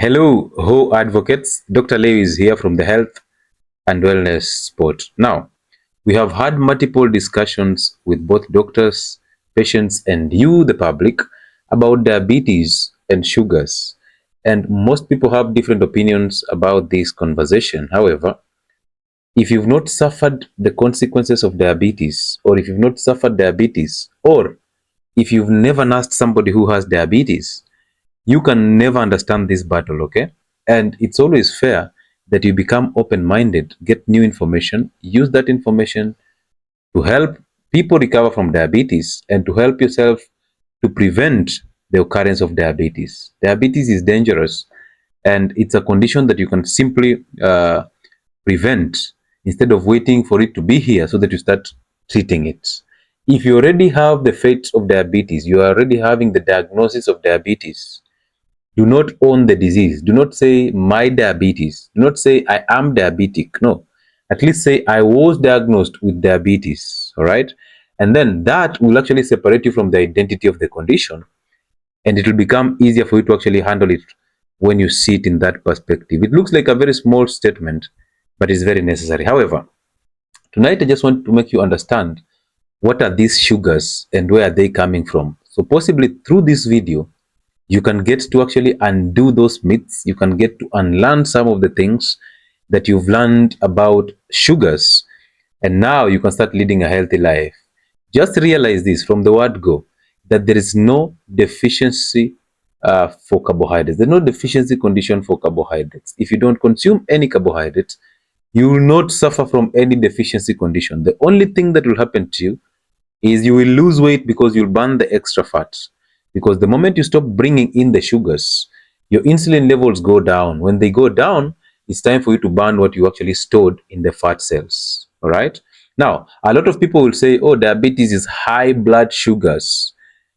Hello, ho advocates. Dr. Lew is here from the Health and Wellness Spot. Now, we have had multiple discussions with both doctors, patients, and you, the public, about diabetes and sugars. And most people have different opinions about this conversation. However, if you've not suffered the consequences of diabetes, or if you've not suffered diabetes, or if you've never nursed somebody who has diabetes, you can never understand this battle, okay? And it's always fair that you become open-minded, get new information, use that information to help people recover from diabetes and to help yourself to prevent the occurrence of diabetes. Diabetes is dangerous, and it's a condition that you can simply prevent instead of waiting for it to be here so that you start treating it. If you already have the fate of diabetes, you are already having the diagnosis of diabetes, do not own the disease. Do not say my diabetes. Do not say I am diabetic. No. At least say I was diagnosed with diabetes. All right. And then that will actually separate you from the identity of the condition. And it will become easier for you to actually handle it when you see it in that perspective. It looks like a very small statement, but it's very necessary. However, tonight I just want to make you understand what are these sugars and where are they coming from. So possibly through this video, you can get to actually undo those myths. You can get to unlearn some of the things that you've learned about sugars, and now you can start leading a healthy life. Just realize this from the word go, that there is no deficiency for carbohydrates. There's no deficiency condition for carbohydrates. If you don't consume any carbohydrates, you will not suffer from any deficiency condition. The only thing that will happen to you is you will lose weight because you'll burn the extra fats. Because the moment you stop bringing in the sugars, your insulin levels go down. When they go down, it's time for you to burn what you actually stored in the fat cells. All right. Now, a lot of people will say, oh, diabetes is high blood sugars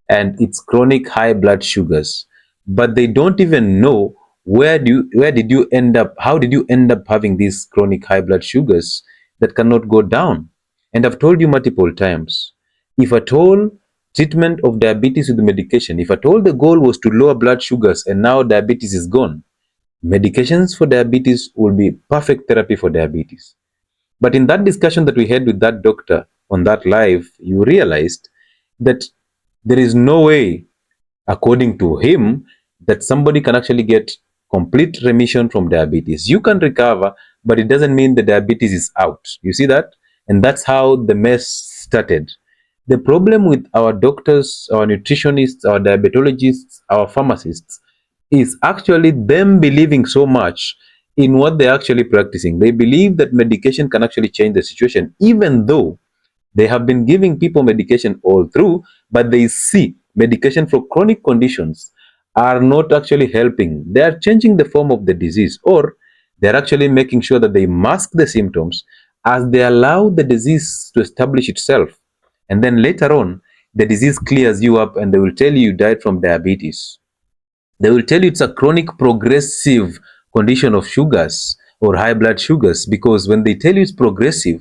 and it's chronic high blood sugars. But they don't even know where did you end up, how did you end up having these chronic high blood sugars that cannot go down? And I've told you multiple times, if at all treatment of diabetes with medication, if at all the goal was to lower blood sugars and now diabetes is gone, medications for diabetes will be perfect therapy for diabetes. But in that discussion that we had with that doctor on that live, you realized that there is no way, according to him, that somebody can actually get complete remission from diabetes. You can recover, but it doesn't mean the diabetes is out. You see that? And that's how the mess started. The problem with our doctors, our nutritionists, our diabetologists, our pharmacists is actually them believing so much in what they're actually practicing. They believe that medication can actually change the situation, even though they have been giving people medication all through, but they see medication for chronic conditions are not actually helping. They are changing the form of the disease, or they're actually making sure that they mask the symptoms as they allow the disease to establish itself. And then later on, the disease clears you up and they will tell you died from diabetes. They will tell you it's a chronic progressive condition of sugars or high blood sugars, because when they tell you it's progressive,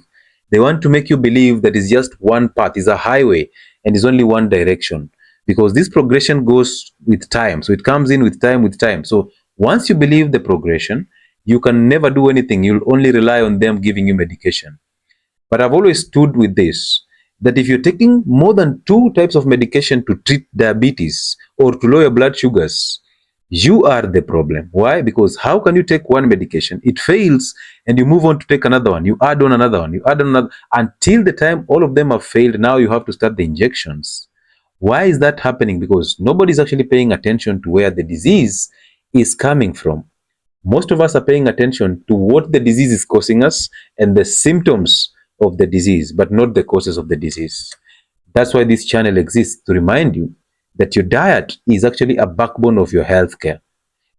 they want to make you believe that it's just one path, is a highway, and is only one direction. Because this progression goes with time. So it comes in with time. So once you believe the progression, you can never do anything. You'll only rely on them giving you medication. But I've always stood with this, that if you're taking more than 2 types of medication to treat diabetes or to lower blood sugars, you are the problem. Why? Because how can you take one medication, it fails, and you move on to take another one, you add on another one, you add on another, until the time all of them have failed, now you have to start the injections. Why is that happening? Because nobody's actually paying attention to where the disease is coming from. Most of us are paying attention to what the disease is causing us and the symptoms of the disease, but not the causes of the disease. That's why this channel exists, to remind you that your diet is actually a backbone of your healthcare.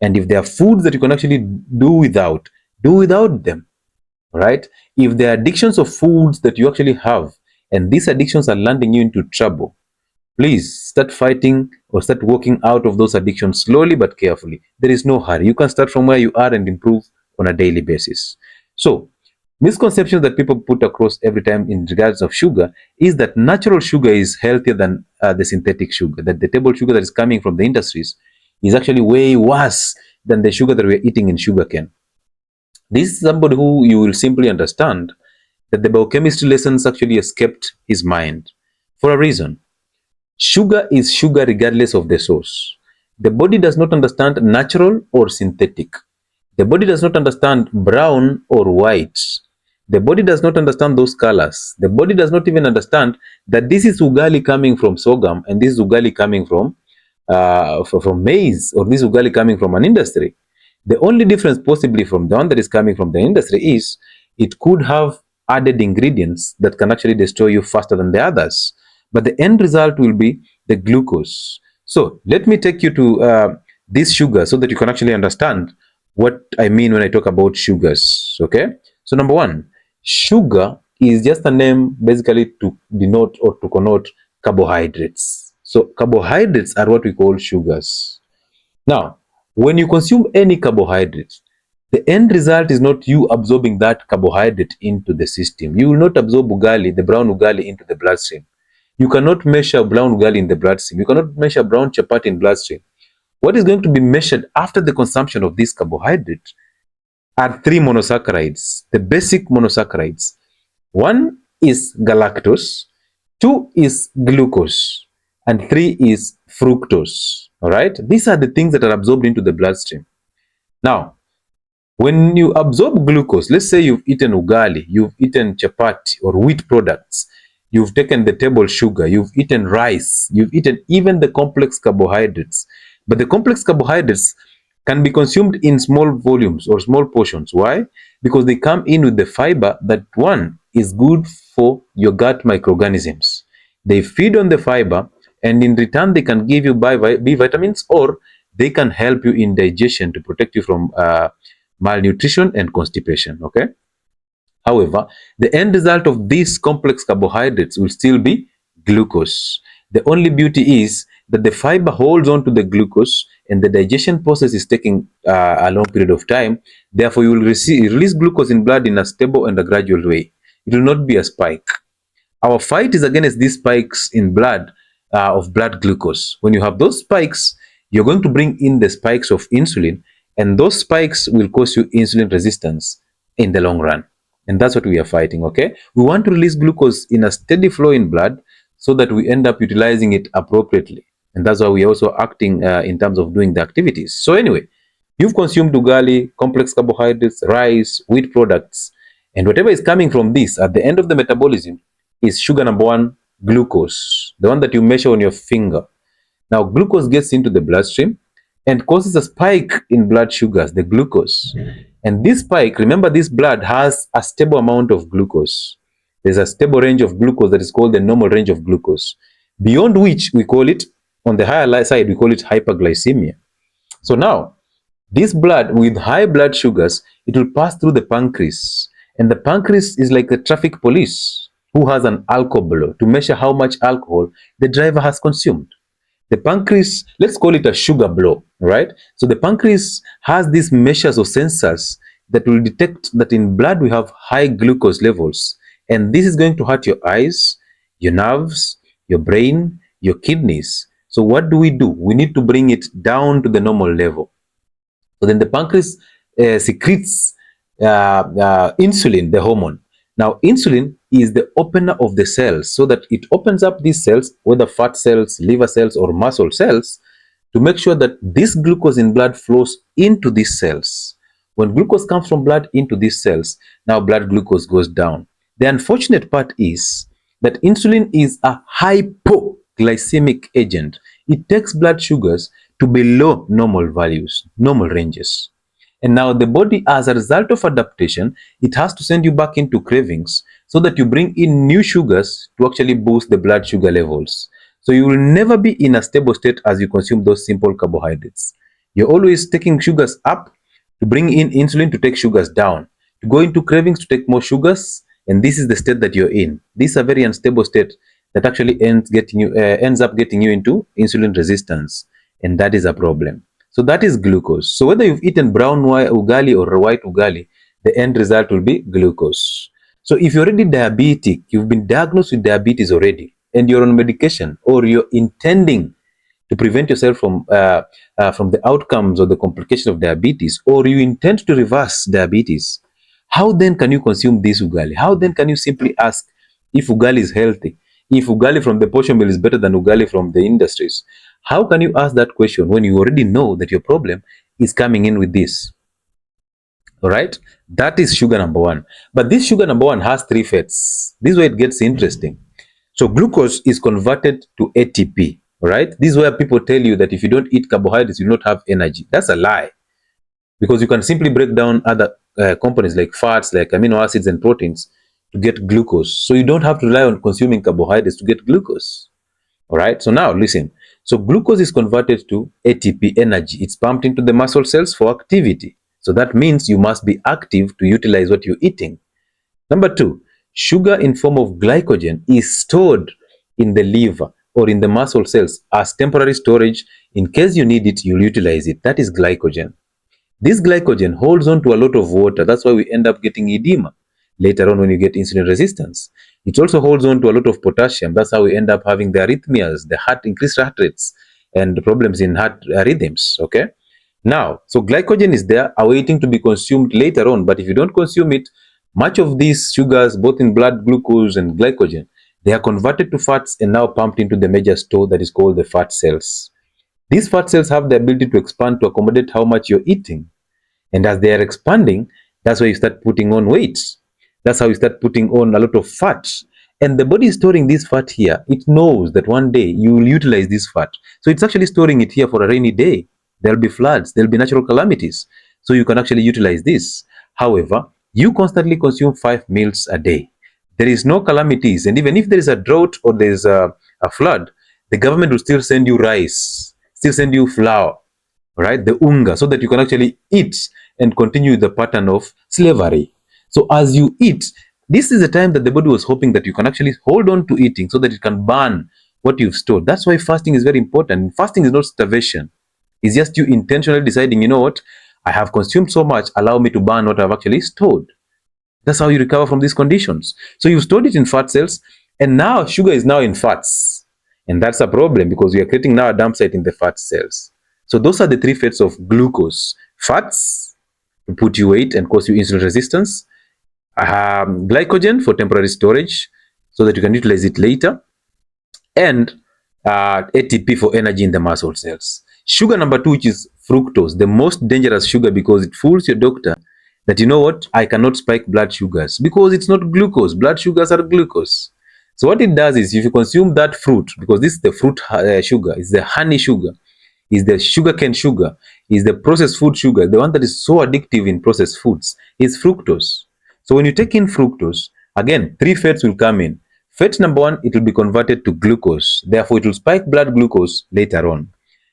And if there are foods that you can actually do without them, right? If there are addictions of foods that you actually have, and these addictions are landing you into trouble, please start fighting or start working out of those addictions slowly but carefully. There is no hurry. You can start from where you are and improve on a daily basis. So, misconceptions that people put across every time in regards of sugar is that natural sugar is healthier than the synthetic sugar, that the table sugar that is coming from the industries is actually way worse than the sugar that we're eating in sugarcane. This is somebody who you will simply understand that the biochemistry lessons actually escaped his mind for a reason. Sugar is sugar regardless of the source. The body does not understand natural or synthetic. The body does not understand brown or white. The body does not understand those colors. The body does not even understand that this is ugali coming from sorghum and this is ugali coming from maize, or this ugali coming from an industry. The only difference possibly from the one that is coming from the industry is it could have added ingredients that can actually destroy you faster than the others. But the end result will be the glucose. So let me take you to this sugar so that you can actually understand what I mean when I talk about sugars. Okay. So number one, sugar is just a name basically to denote or to connote carbohydrates. So carbohydrates are what we call sugars. Now, when you consume any carbohydrate, the end result is not you absorbing that carbohydrate into the system. You will not absorb ugali, the brown ugali, into the bloodstream. You cannot measure brown ugali in the bloodstream. You cannot measure brown chapati in bloodstream. What is going to be measured after the consumption of this carbohydrate are three monosaccharides, the basic monosaccharides. One is galactose, two is glucose, and three is fructose. All right, these are the things that are absorbed into the bloodstream. Now, when you absorb glucose, let's say you've eaten ugali, you've eaten chapati or wheat products, you've taken the table sugar, you've eaten rice, you've eaten even the complex carbohydrates. But the complex carbohydrates can be consumed in small volumes or small portions. Why? Because they come in with the fiber that, one, is good for your gut microorganisms. They feed on the fiber, and in return they can give you B vitamins, or they can help you in digestion to protect you from malnutrition and constipation. Okay. However, the end result of these complex carbohydrates will still be glucose. The only beauty is that the fiber holds on to the glucose and the digestion process is taking a long period of time. Therefore, you will release glucose in blood in a stable and a gradual way. It will not be a spike. Our fight is against these spikes in blood of blood glucose. When you have those spikes, you're going to bring in the spikes of insulin, and those spikes will cause you insulin resistance in the long run. And that's what we are fighting. Okay, we want to release glucose in a steady flow in blood so that we end up utilizing it appropriately, and that's why we are also acting in terms of doing the activities. So anyway, you've consumed ugali, complex carbohydrates, rice, wheat products, and whatever is coming from this at the end of the metabolism is sugar number one, glucose, the one that you measure on your finger. Now glucose gets into the bloodstream and causes a spike in blood sugars, the glucose. And this spike, remember, this blood has a stable amount of glucose. There's a stable range of glucose that is called the normal range of glucose, beyond which we call it, on the higher side, we call it hyperglycemia. So now, this blood with high blood sugars, it will pass through the pancreas. And the pancreas is like the traffic police who has an alcohol to measure how much alcohol the driver has consumed. The pancreas, let's call it a sugar blow, right? So the pancreas has these measures or sensors that will detect that in blood we have high glucose levels. And this is going to hurt your eyes, your nerves, your brain, your kidneys. So what do? We need to bring it down to the normal level. So then the pancreas secretes insulin, the hormone. Now, insulin is the opener of the cells, so that it opens up these cells, whether fat cells, liver cells, or muscle cells, to make sure that this glucose in blood flows into these cells. When glucose comes from blood into these cells, now blood glucose goes down. The unfortunate part is that insulin is a hypoglycemic agent. It takes blood sugars to below normal values, normal ranges. And now the body, as a result of adaptation, it has to send you back into cravings so that you bring in new sugars to actually boost the blood sugar levels. So you will never be in a stable state as you consume those simple carbohydrates. You're always taking sugars up to bring in insulin to take sugars down, to go into cravings to take more sugars, and this is the state that you're in. This is a very unstable state that actually ends up getting you into insulin resistance, and that is a problem. So that is glucose. So whether you've eaten brown ugali or white ugali, the end result will be glucose. So if you're already diabetic, you've been diagnosed with diabetes already, and you're on medication, or you're intending to prevent yourself from the outcomes or the complication of diabetes, or you intend to reverse diabetes, how then can you consume this ugali? How then can you simply ask if ugali is healthy? If ugali from the portion mill is better than ugali from the industries? How can you ask that question when you already know that your problem is coming in with this? All right, that is sugar number one. But this sugar number one has three fats. This is where it gets interesting. So glucose is converted to ATP. All right, this is where people tell you that if you don't eat carbohydrates, you will not have energy. That's a lie, because you can simply break down other components like fats, like amino acids and proteins to get glucose. So you don't have to rely on consuming carbohydrates to get glucose. All right, so now listen. So glucose is converted to ATP, energy. It's pumped into the muscle cells for activity. So that means you must be active to utilize what you're eating. Number two, sugar in form of glycogen is stored in the liver or in the muscle cells as temporary storage. In case you need it, you'll utilize it. That is glycogen. This glycogen holds on to a lot of water. That's why we end up getting edema later on when you get insulin resistance. It also holds on to a lot of potassium. That's how we end up having the arrhythmias, the increased heart rates, and the problems in heart rhythms. Okay. Now, so glycogen is there awaiting to be consumed later on. But if you don't consume it, much of these sugars, both in blood glucose and glycogen, they are converted to fats and now pumped into the major store that is called the fat cells. These fat cells have the ability to expand to accommodate how much you're eating. And as they are expanding, that's why you start putting on weight. That's how you start putting on a lot of fat. And the body is storing this fat here. It knows that one day you will utilize this fat. So it's actually storing it here for a rainy day. There'll be floods, there'll be natural calamities. So you can actually utilize this. However, you constantly consume 5 meals a day. There is no calamities. And even if there is a drought or there's a flood, the government will still send you rice, still send you flour, right? The unga, so that you can actually eat and continue the pattern of slavery. So as you eat, this is the time that the body was hoping that you can actually hold on to eating so that it can burn what you've stored. That's why fasting is very important. Fasting is not starvation. It's just you intentionally deciding, you know what, I have consumed so much, allow me to burn what I've actually stored. That's how you recover from these conditions. So you've stored it in fat cells, and now sugar is now in fats. And that's a problem because we are creating now a dump site in the fat cells. So those are the three fats of glucose. Fats to put you weight and cause you insulin resistance. Glycogen for temporary storage so that you can utilize it later. And ATP for energy in the muscle cells. Sugar number two, which is fructose, the most dangerous sugar because it fools your doctor that, you know what, I cannot spike blood sugars because it's not glucose. Blood sugars are glucose. So what it does is if you consume that fruit, because this is the fruit sugar, it's the honey sugar, is the sugarcane sugar, is the processed food sugar, the one that is so addictive in processed foods, is fructose. So when you take in fructose, again, three fats will come in. Fat number one, it will be converted to glucose. Therefore, it will spike blood glucose later on.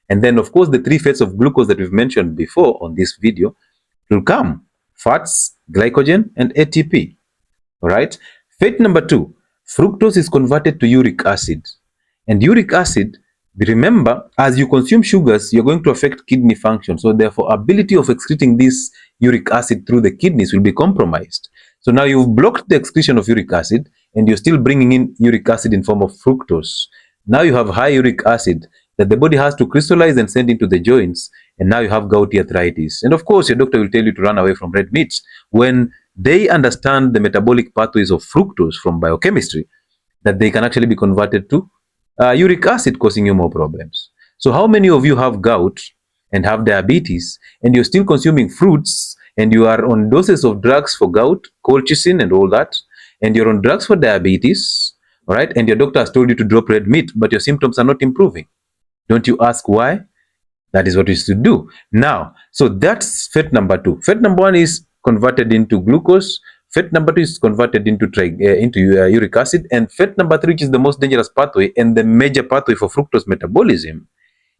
And then, of course, the three fats of glucose that we've mentioned before on this video will come. Fats, glycogen, and ATP. All right. Fat number two, fructose is converted to uric acid. And uric acid, remember, as you consume sugars, you're going to affect kidney function. So therefore, ability of excreting this uric acid through the kidneys will be compromised. So now you've blocked the excretion of uric acid and you're still bringing in uric acid in form of fructose. Now you have high uric acid that the body has to crystallize and send into the joints, and now you have gouty arthritis. And of course, your doctor will tell you to run away from red meats when they understand the metabolic pathways of fructose from biochemistry, that they can actually be converted to uric acid, causing you more problems. So how many of you have gout and have diabetes and you're still consuming fruits and you are on doses of drugs for gout, colchicine and all that, and you're on drugs for diabetes, all right, and your doctor has told you to drop red meat, but your symptoms are not improving? Don't you ask why? That is what you should do. Now, so that's fat number two. Fat number one is converted into glucose. Fat number two is converted into uric acid. And fat number three, which is the most dangerous pathway and the major pathway for fructose metabolism,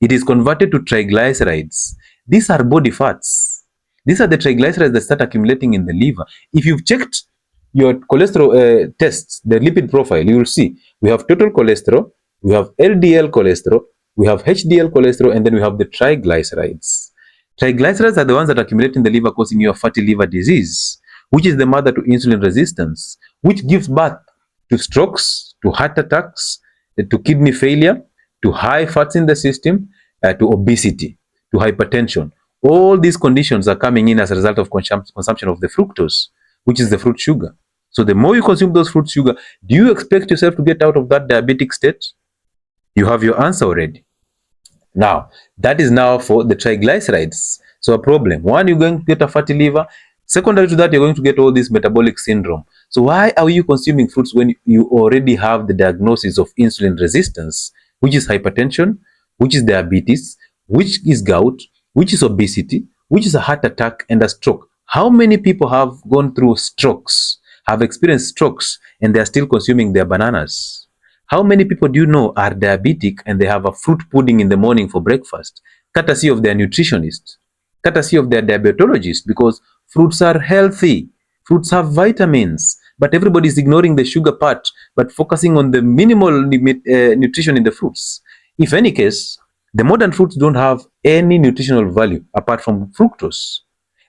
it is converted to triglycerides. These are body fats. These are the triglycerides that start accumulating in the liver. If you've checked your cholesterol tests, the lipid profile, you will see we have total cholesterol, we have LDL cholesterol, we have HDL cholesterol, and then we have the triglycerides. Triglycerides are the ones that accumulate in the liver, causing you a fatty liver disease, which is the mother to insulin resistance, which gives birth to strokes, to heart attacks, to kidney failure, to high fats in the system, to obesity, to hypertension. All these conditions are coming in as a result of consumption of the fructose, which is the fruit sugar. So the more you consume those fruit sugar, do you expect yourself to get out of that diabetic state? You have your answer already. Now, that is now for the triglycerides. So a problem. One, you're going to get a fatty liver. Secondary to that, you're going to get all this metabolic syndrome. So why are you consuming fruits when you already have the diagnosis of insulin resistance, which is hypertension, which is diabetes, which is gout, which is obesity, which is a heart attack and a stroke? How many people have gone through strokes, have experienced strokes, and they are still consuming their bananas? How many people do you know are diabetic and they have a fruit pudding in the morning for breakfast, courtesy of their nutritionist, courtesy of their diabetologist, because fruits are healthy, fruits have vitamins, but everybody is ignoring the sugar part, but focusing on the minimal nutrition in the fruits. If any case, the modern fruits don't have any nutritional value apart from fructose,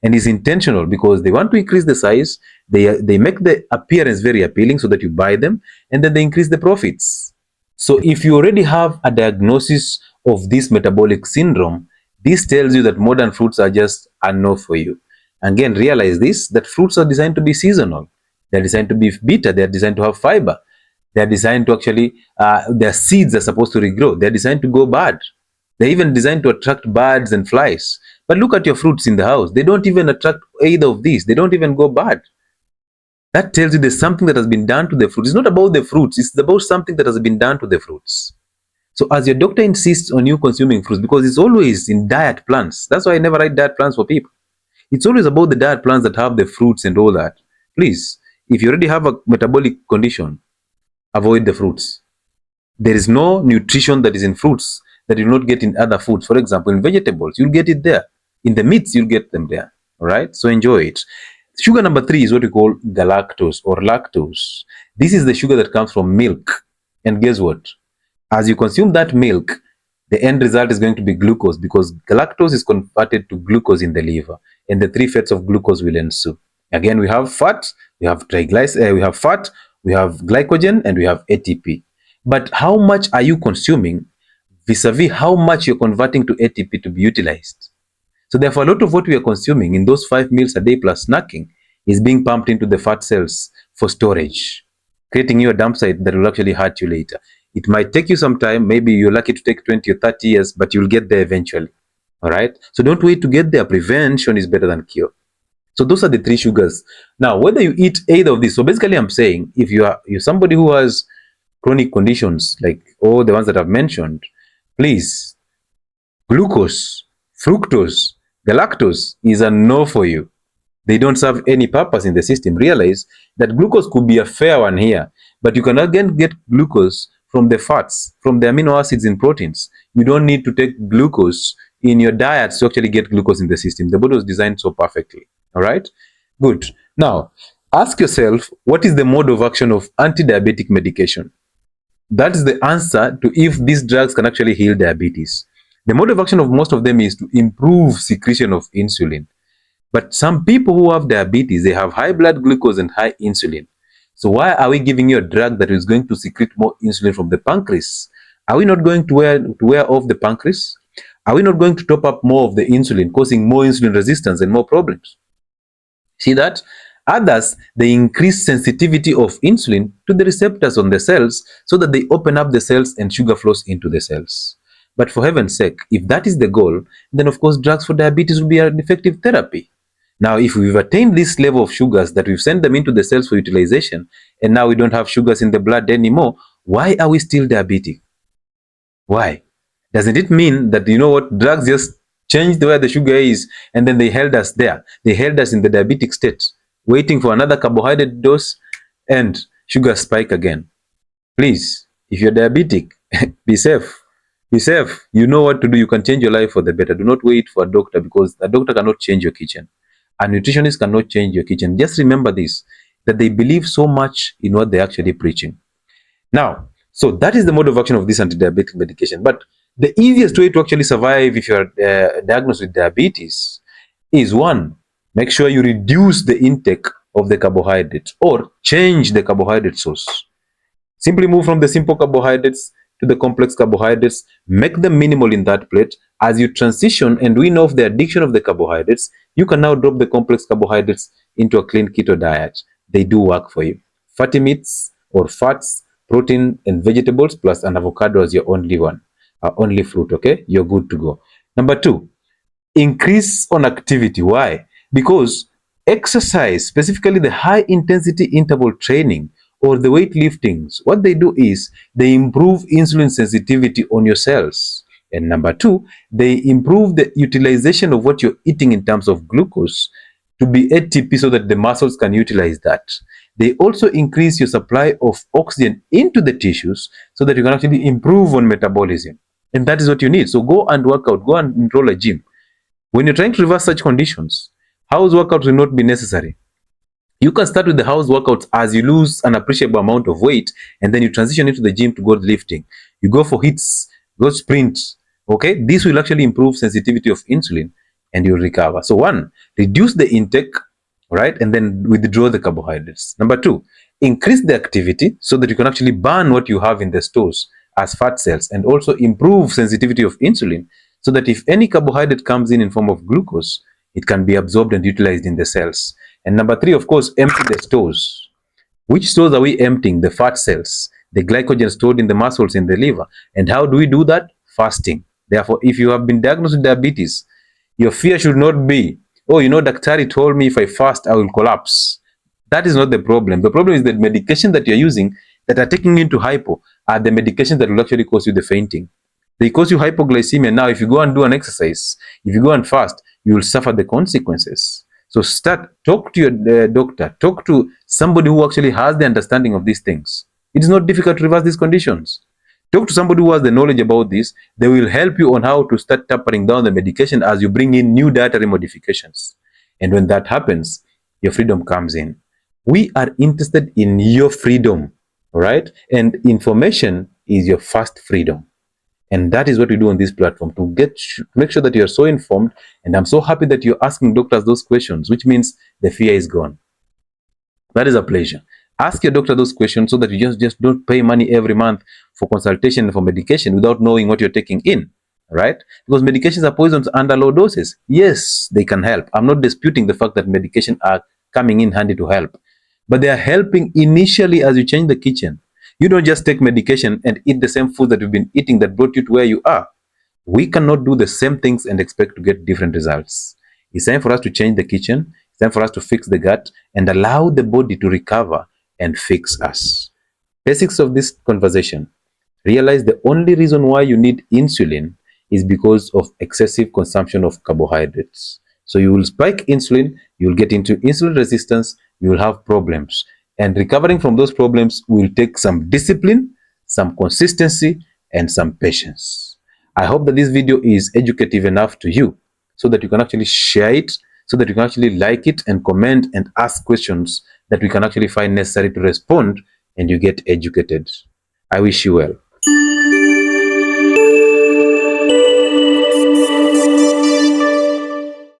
and is intentional because they want to increase the size. They make the appearance very appealing so that you buy them, and then they increase the profits. So if you already have a diagnosis of this metabolic syndrome, this tells you that modern fruits are just a no for you. Again, realize this, that fruits are designed to be seasonal. They're designed to be bitter. They're designed to have fiber. They're designed to actually, their seeds are supposed to regrow. They're designed to go bad. They're even designed to attract birds and flies. But look at your fruits in the house. They don't even attract either of these. They don't even go bad. That tells you there's something that has been done to the fruits. It's not about the fruits. It's about something that has been done to the fruits. So as your doctor insists on you consuming fruits, because it's always in diet plans. That's why I never write diet plans for people. It's always about the diet plans that have the fruits and all that. Please, if you already have a metabolic condition, avoid the fruits. There is no nutrition that is in fruits that you will not get in other foods. For example, in vegetables, you'll get it there. In the meats, you'll get them there. All right? So enjoy it. Sugar number 3 is what we call galactose or lactose. This is the sugar that comes from milk. And guess what? As you consume that milk, the end result is going to be glucose, because galactose is converted to glucose in the liver, and the 3 fats of glucose will ensue. Again, we have fat, we have triglycerides, we have fat, we have glycogen, and we have ATP. But how much are you consuming vis-a-vis how much you're converting to ATP to be utilized? So therefore, a lot of what we are consuming in those 5 meals a day plus snacking is being pumped into the fat cells for storage, creating you a dump site that will actually hurt you later. It might take you some time. Maybe you're lucky to take 20 or 30 years, but you'll get there eventually. All right? So don't wait to get there. Prevention is better than cure. So those are the 3 sugars. Now, whether you eat either of these, so basically I'm saying, if you're somebody who has chronic conditions like all the ones that I've mentioned, please, glucose, fructose, galactose is a no for you. They don't serve any purpose in the system. Realize that glucose could be a fair one here, but you can again get glucose from the fats, from the amino acids in proteins. You don't need to take glucose in your diet to actually get glucose in the system. The body was designed so perfectly. All right? Good. Now, ask yourself, what is the mode of action of anti-diabetic medication? That is the answer to if these drugs can actually heal diabetes. The mode of action of most of them is to improve secretion of insulin. But some people who have diabetes, they have high blood glucose and high insulin. So why are we giving you a drug that is going to secrete more insulin from the pancreas? Are we not going to wear off the pancreas? Are we not going to top up more of the insulin, causing more insulin resistance and more problems? See that? Others, they increase sensitivity of insulin to the receptors on the cells so that they open up the cells and sugar flows into the cells. But for heaven's sake, if that is the goal, then of course drugs for diabetes will be an effective therapy. Now, if we've attained this level of sugars that we've sent them into the cells for utilization, and now we don't have sugars in the blood anymore, why are we still diabetic? Why? Doesn't it mean that, you know what, drugs just changed where the sugar is, and then they held us there. They held us in the diabetic state, waiting for another carbohydrate dose, and sugar spike again. Please, if you're diabetic, be safe. Be safe. You know what to do. You can change your life for the better. Do not wait for a doctor, because a doctor cannot change your kitchen. A nutritionist cannot change your kitchen. Just remember this, that they believe so much in what they're actually preaching. Now, so that is the mode of action of this anti-diabetic medication. But the easiest way to actually survive if you're diagnosed with diabetes is, one, make sure you reduce the intake of the carbohydrates or change the carbohydrate source. Simply move from the simple carbohydrates to the complex carbohydrates, make them minimal in that plate. As you transition and wean off the addiction of the carbohydrates, you can now drop the complex carbohydrates into a clean keto diet. They do work for you. Fatty meats or fats, protein, and vegetables, plus an avocado as your only one, only fruit, okay? You're good to go. Number 2, increase on activity. Why? Because exercise, specifically the high intensity interval training or the weightliftings, what they do is they improve insulin sensitivity on your cells. And number 2, they improve the utilization of what you're eating in terms of glucose to be ATP so that the muscles can utilize that. They also increase your supply of oxygen into the tissues so that you can actually improve on metabolism. And that is what you need. So go and work out, go and enroll a gym. When you're trying to reverse such conditions, house workouts will not be necessary. You can start with the house workouts as you lose an appreciable amount of weight, and then you transition into the gym to go lifting. You go for hits, go sprints. Okay, this will actually improve sensitivity of insulin, and you'll recover. So 1, reduce the intake, right, and then withdraw the carbohydrates. Number 2, increase the activity so that you can actually burn what you have in the stores as fat cells, and also improve sensitivity of insulin so that if any carbohydrate comes in form of glucose, it can be absorbed and utilized in the cells. And number 3, of course, empty the stores. Which stores are we emptying? The fat cells, the glycogen stored in the muscles in the liver. And how do we do that? Fasting. Therefore, if you have been diagnosed with diabetes, your fear should not be, oh, Daktari told me if I fast, I will collapse. That is not the problem. The problem is that medication that you're using that are taking you into hypo are the medications that will actually cause you the fainting. They cause you hypoglycemia. Now, if you go and do an exercise, if you go and fast, you will suffer the consequences. So talk to your doctor, talk to somebody who actually has the understanding of these things. It is not difficult to reverse these conditions. Talk to somebody who has the knowledge about this. They will help you on how to start tapering down the medication as you bring in new dietary modifications. And when that happens, your freedom comes in. We are interested in your freedom, all right? And information is your first freedom. And that is what we do on this platform, to make sure that you're so informed. And I'm so happy that you're asking doctors those questions, which means the fear is gone. That is a pleasure. Ask your doctor those questions so that you just don't pay money every month for consultation and for medication without knowing what you're taking in, right? Because medications are poisons under low doses. Yes, they can help. I'm not disputing the fact that medication are coming in handy to help, but they are helping initially as you change the kitchen. You don't just take medication and eat the same food that you've been eating that brought you to where you are. We cannot do the same things and expect to get different results. It's time for us to change the kitchen. It's time for us to fix the gut and allow the body to recover and fix us. Basics of this conversation. Realize the only reason why you need insulin is because of excessive consumption of carbohydrates. So you will spike insulin, you will get into insulin resistance, you will have problems. And recovering from those problems will take some discipline, some consistency, and some patience. I hope that this video is educative enough to you so that you can actually share it, so that you can actually like it and comment and ask questions that we can actually find necessary to respond, and you get educated. I wish you well.